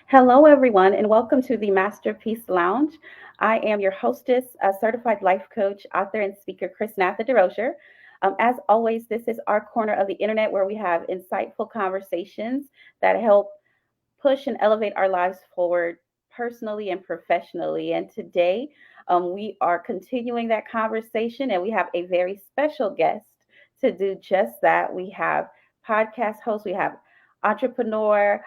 Hello, everyone, and welcome to the Masterpiece Lounge. I am your hostess, a certified life coach, author, and speaker, Chrisnatha Derosier. As always, this is our corner of the internet where we have insightful conversations that help push and elevate our lives forward personally and professionally. And today, we are continuing that conversation, and we have a very special guest to do just that. We have podcast host, we have entrepreneur,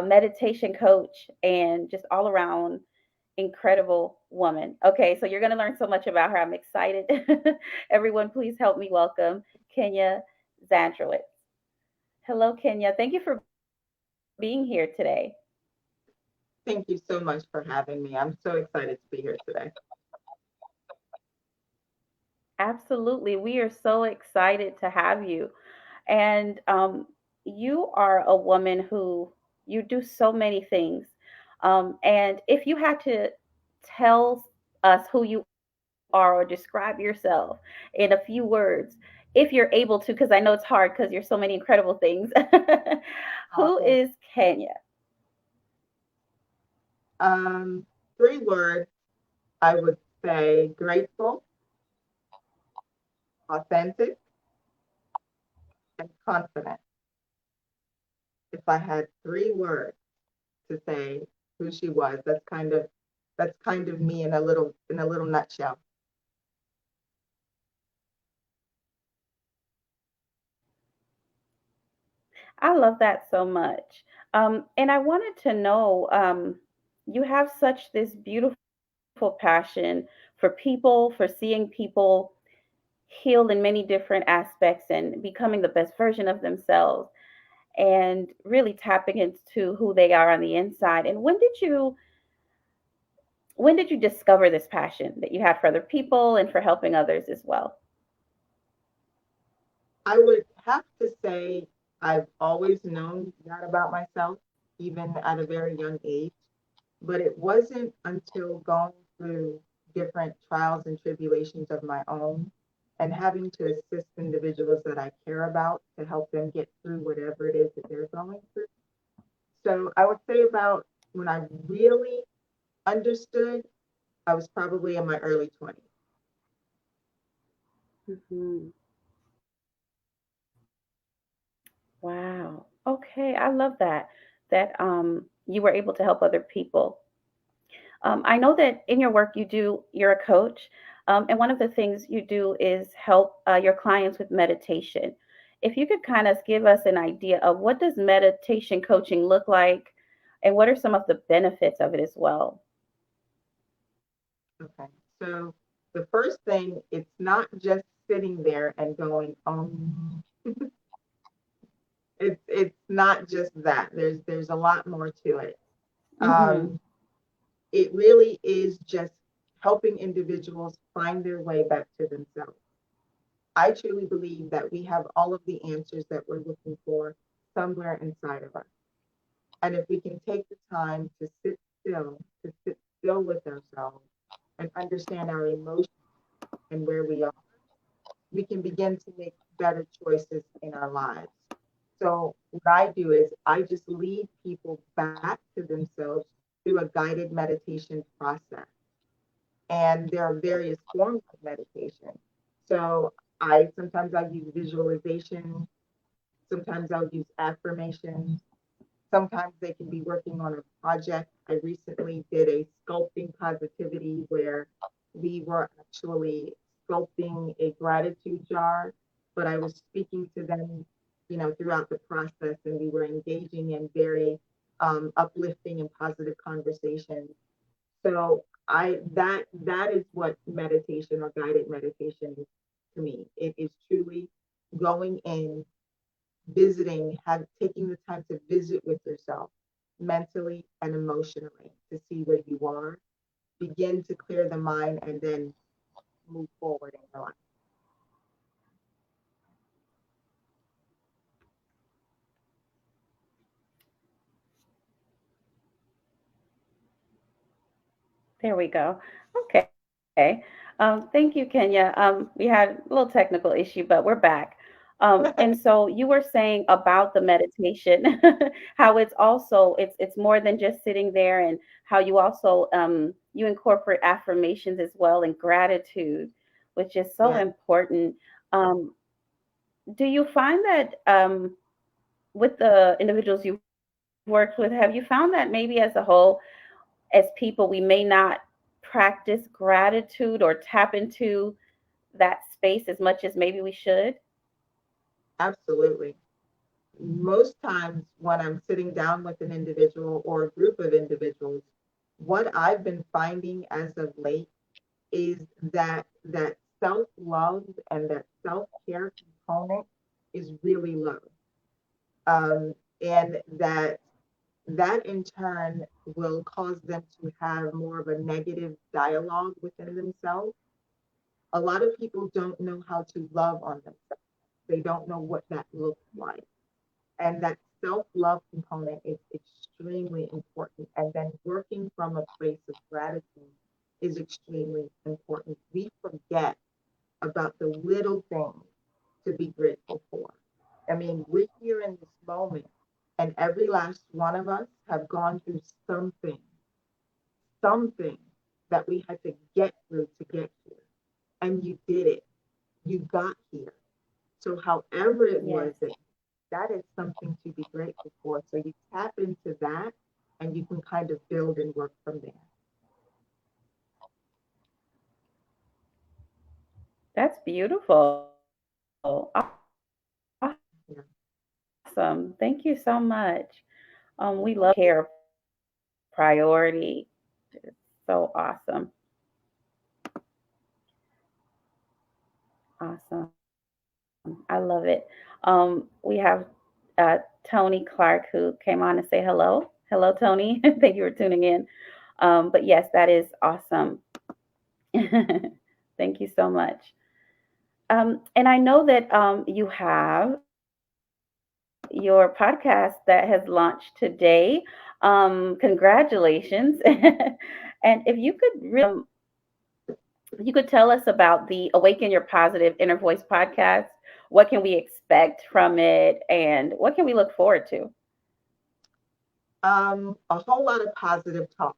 meditation coach, and just all around incredible woman. Okay, so you're going to learn so much about her. I'm excited. Everyone, please help me welcome Kenya Zandrowicz. Hello, Kenya. Thank you for being here today. Thank you so much for having me. I'm so excited to be here today. Absolutely. We are so excited to have you. And you are a woman who you do so many things. And if you had to tell us who you are or describe yourself in a few words, if you're able to, because I know it's hard because you're so many incredible things, who is Awesome. Kenya? Um, Three words I would say grateful, authentic, and confident. If I had three words to say who she was, that's kind of me in a little nutshell. I love that so much. And I wanted to know, you have such this beautiful passion for people, for seeing people healed in many different aspects and becoming the best version of themselves and really tapping into who they are on the inside. And when did you discover this passion that you had for other people and for helping others as well? I would have to say I've always known that about myself, even at a very young age. But it wasn't until going through different trials and tribulations of my own and having to assist individuals that I care about to help them get through whatever it is that they're going through. So I would say about when I really understood, I was probably in my early 20s. Hmm. Wow. Okay, I love that you were able to help other people. I know that in your work you're a coach, and one of the things you do is help your clients with meditation. If you could kind of give us an idea of what does meditation coaching look like, and what are some of the benefits of it as well? Okay. So the first thing, it's not just sitting there and going, it's not just that. There's a lot more to it. Mm-hmm. Um, it really is just helping individuals find their way back to themselves. I truly believe that we have all of the answers that we're looking for somewhere inside of us. And if we can take the time to sit still with ourselves and understand our emotions and where we are, we can begin to make better choices in our lives. So, what I do is I just lead people back to themselves through a guided meditation process. And there are various forms of meditation. So, I'll use visualization, sometimes I'll use affirmations, sometimes they can be working on a project. I recently did a sculpting positivity where we were actually sculpting a gratitude jar, but I was speaking to them, throughout the process, and we were engaging in very uplifting and positive conversations. So that is what meditation or guided meditation is to me. It is truly going in, taking the time to visit with yourself mentally and emotionally to see where you are, begin to clear the mind, and then move forward in your life. There we go. Okay. Thank you, Kenya. We had a little technical issue, but we're back. And so you were saying about the meditation, how it's also it's more than just sitting there, and how you also you incorporate affirmations as well and gratitude, which is so Yeah, important. Um, do you find that with the individuals you've worked with, have you found that maybe as a whole, as people, we may not practice gratitude or tap into that space as much as maybe we should? absolutely. Most times when I'm sitting down with an individual or a group of individuals, what I've been finding as of late is that self-love and that self-care component is really low. And that in turn will cause them to have more of a negative dialogue within themselves. A lot of people don't know how to love on themselves. They don't know what that looks like. And that self-love component is extremely important. And then working from a place of gratitude is extremely important. We forget about the little things to be grateful for. I mean, we're here in this moment, and every last one of us have gone through something that we had to get through to get here. And you did it. You got here. So however it Yes. was that is something to be grateful for. So you tap into that and you can kind of build and work from there. That's beautiful. Awesome. Thank you so much. We love care priority. It's so awesome. Awesome. I love it. We have Tony Clark who came on to say hello. Hello, Tony. Thank you for tuning in. But yes, that is awesome. Thank you so much. And I know that you have your podcast that has launched today. Congratulations. And if you could really, you could tell us about the Awaken Your Positive Inner Voice podcast. What can we expect from it, and what can we look forward to? A whole lot of positive talk,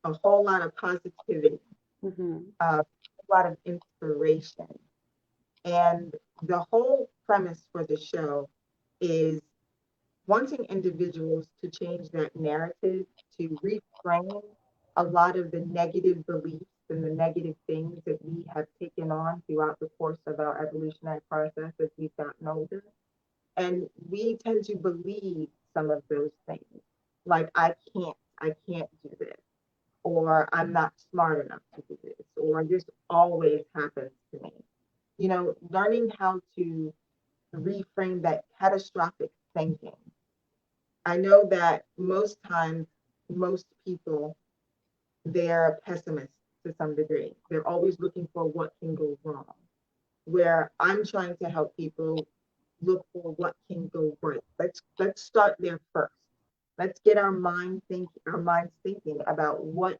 a whole lot of positivity, Hmm. a lot of inspiration. And the whole premise for the show is wanting individuals to change that narrative, to reframe a lot of the negative beliefs and the negative things that we have taken on throughout the course of our evolutionary process as we've gotten older. And we tend to believe some of those things, like I can't do this, or I'm not smart enough to do this, or this always happens to me. Learning how to reframe that catastrophic thinking. I know that most times, most people, they're pessimists to some degree. They're always looking for what can go wrong. Where I'm trying to help people look for what can go right. Let's start there first. Let's get our minds thinking about what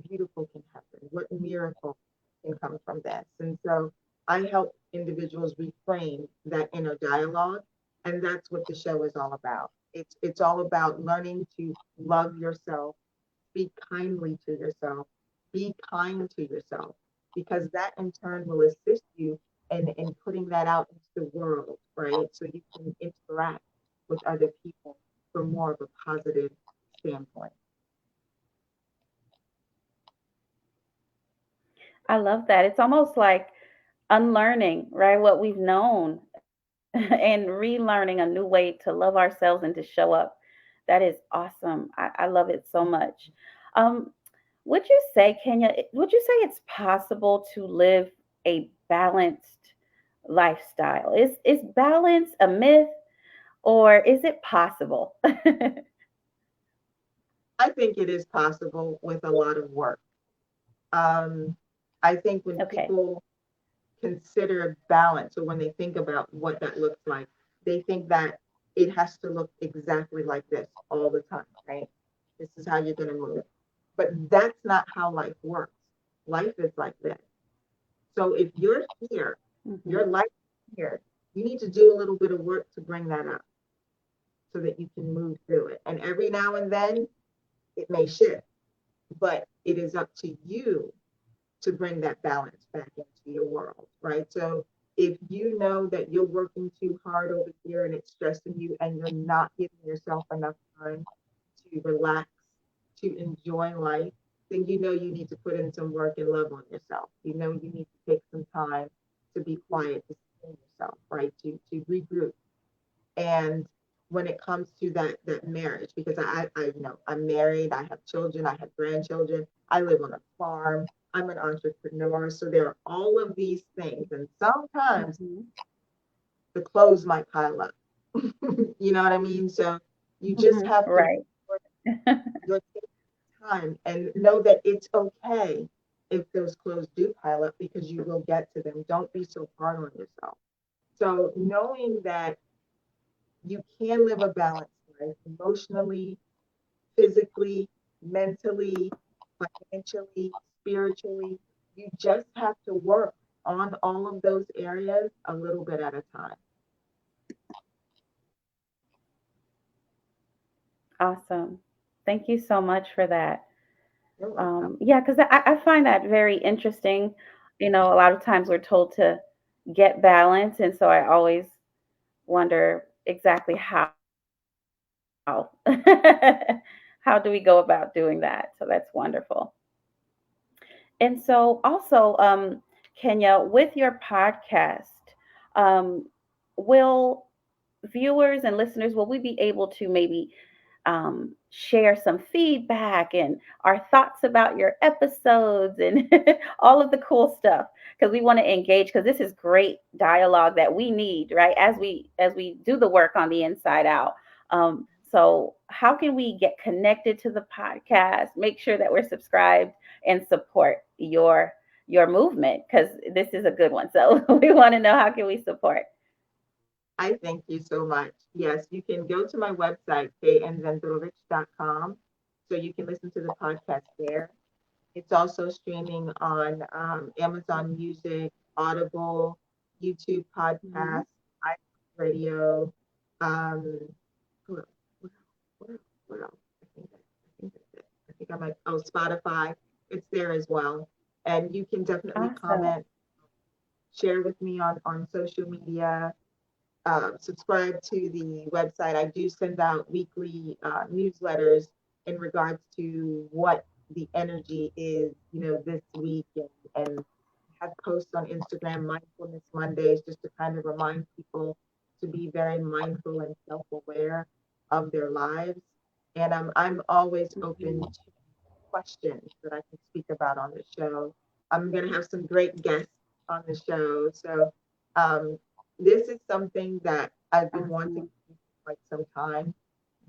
beautiful can happen, what miracle can come from this. And so I help individuals reframe that inner dialogue, and that's what the show is all about. It's all about learning to love yourself, speak kindly to yourself, be kind to yourself, because that in turn will assist you in putting that out into the world, right? So you can interact with other people from more of a positive standpoint. I love that. It's almost like unlearning, right, what we've known and relearning a new way to love ourselves and to show up. That is awesome. I love it so much. Um, would you say, Kenya, would you say it's possible to live a balanced lifestyle? Is balance a myth, or is it possible? I think it is possible with a lot of work. Um, I think when Okay. people consider balance, or when they think about what that looks like, they think that it has to look exactly like this all the time, right? This is how you're going to move. But that's not how life works. Life is like this. So if you're here, Hmm. your life here. You need to do a little bit of work to bring that up so that you can move through it. And every now and then it may shift, but it is up to you to bring that balance back into your world, right? So if you know that you're working too hard over here and it's stressing you and you're not giving yourself enough time to relax, to enjoy life, then you know you need to put in some work and love on yourself. You know you need to take some time to be quiet, to see yourself, right? To regroup. And when it comes to that marriage, because I you know I'm married, I have children, I have grandchildren, I live on a farm, I'm an entrepreneur, so there are all of these things, and sometimes Mm-hmm. the clothes might pile up. You know what I mean? So you just have to make Right. sure you're taking time and know that it's okay if those clothes do pile up because you will get to them. Don't be so hard on yourself. So knowing that you can live a balanced life emotionally, physically, mentally, financially, spiritually. You just have to work on all of those areas a little bit at a time. Awesome. Thank you so much for that. You're welcome. Yeah, because I find that very interesting. A lot of times we're told to get balance, and so I always wonder exactly how. How do we go about doing that? So that's wonderful. And so also, Kenya, with your podcast, um, will viewers and listeners, will we be able to maybe share some feedback and our thoughts about your episodes and all of the cool stuff? Because we want to engage, because this is great dialogue that we need, right? As we do the work on the inside out. So how can we get connected to the podcast, make sure that we're subscribed and support your movement, because this is a good one. So we want to know, how can we support? I thank you so much. Yes, you can go to my website, knzandrowicz.com, so you can listen to the podcast there. It's also streaming on Amazon Music, Audible, YouTube Mhm. Podcasts, iRadio. Um, what else? What else? What else? I think that's it. I think I might. Oh, Spotify. It's there as well, and you can definitely Awesome. comment, share with me on social media. Subscribe to the website. I do send out weekly newsletters in regards to what the energy is, this week, and have posts on Instagram, Mindfulness Mondays, just to kind of remind people to be very mindful and self-aware of their lives. And I'm always open Mhm. to questions that I can speak about on the show. I'm going to have some great guests on the show. So um, this is something that I've been wanting to Awesome. do for quite some time.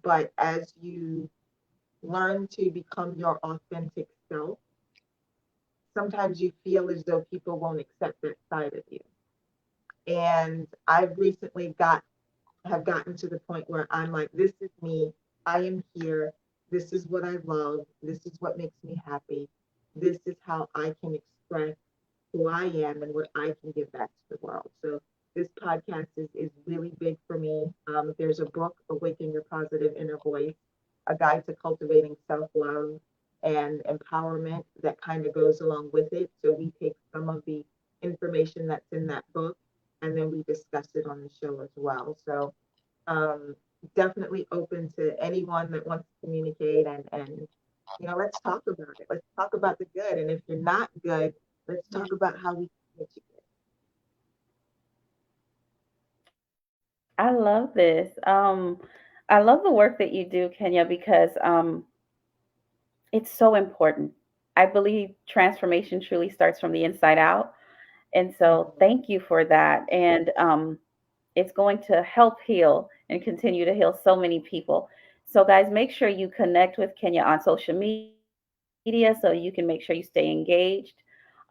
But as you learn to become your authentic self, sometimes you feel as though people won't accept that side of you. And I've recently have gotten to the point where I'm like, this is me. I am here. This is what I love. This is what makes me happy. This is how I can express who I am and what I can give back to the world. So this podcast is really big for me. There's a book, Awaken Your Positive Inner Voice, a guide to cultivating self-love and empowerment that kind of goes along with it. So we take some of the information that's in that book and then we discuss it on the show as well. So um, definitely open to anyone that wants to communicate and let's talk about it. Let's talk about the good. And if you're not good, let's talk about how we can get you I love this. I love the work that you do, Kenya, because it's so important. I believe transformation truly starts from the inside out. And good. so thank you for that. And it's going to help heal and continue to heal so many people. So, guys, make sure you connect with Kenya on social media so you can make sure you stay engaged,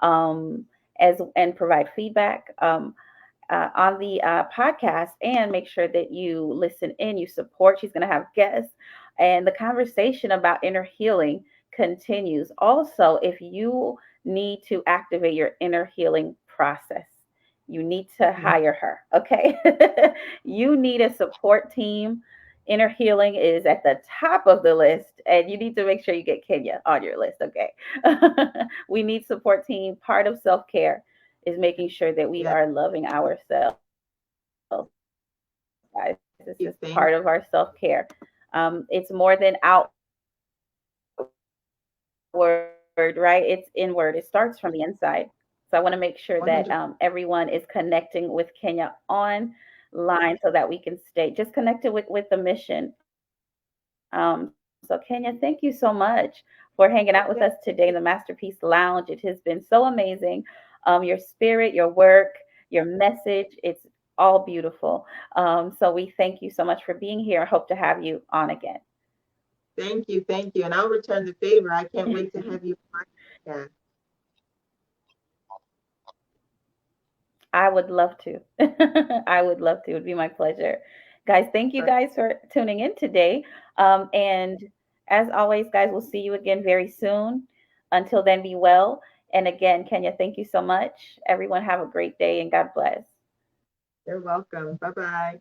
as and provide feedback. On the podcast, and make sure that you listen in, you support. She's going to have guests, and the conversation about inner healing continues. Also, if you need to activate your inner healing process, you need to Mhm. hire her. Okay. You need a support team. Inner healing is at the top of the list, and you need to make sure you get Kenya on your list. Okay. We need support team. Part of self care is making sure that we Yeah. are loving ourselves, guys. This is part of our self care. It's more than outward, right? It's inward. It starts from the inside. So I want to make sure that everyone is connecting with Kenya online 100. so that we can stay just connected with the mission. So Kenya, thank you so much for hanging out with us today in the Masterpiece Lounge. It has Okay. been so amazing. Your spirit, your work, your message, it's all beautiful. So we thank you so much for being here and hope to have you on again. Thank you. Thank you. And I'll return the favor. I can't wait to have you on my podcast. I would love to. I would love to. It would be my pleasure. Guys, thank you All right. guys for tuning in today. And as always, guys, we'll see you again very soon. Until then, be well. And again, Kenya, thank you so much. Everyone, have a great day and God bless. You're welcome. Bye bye.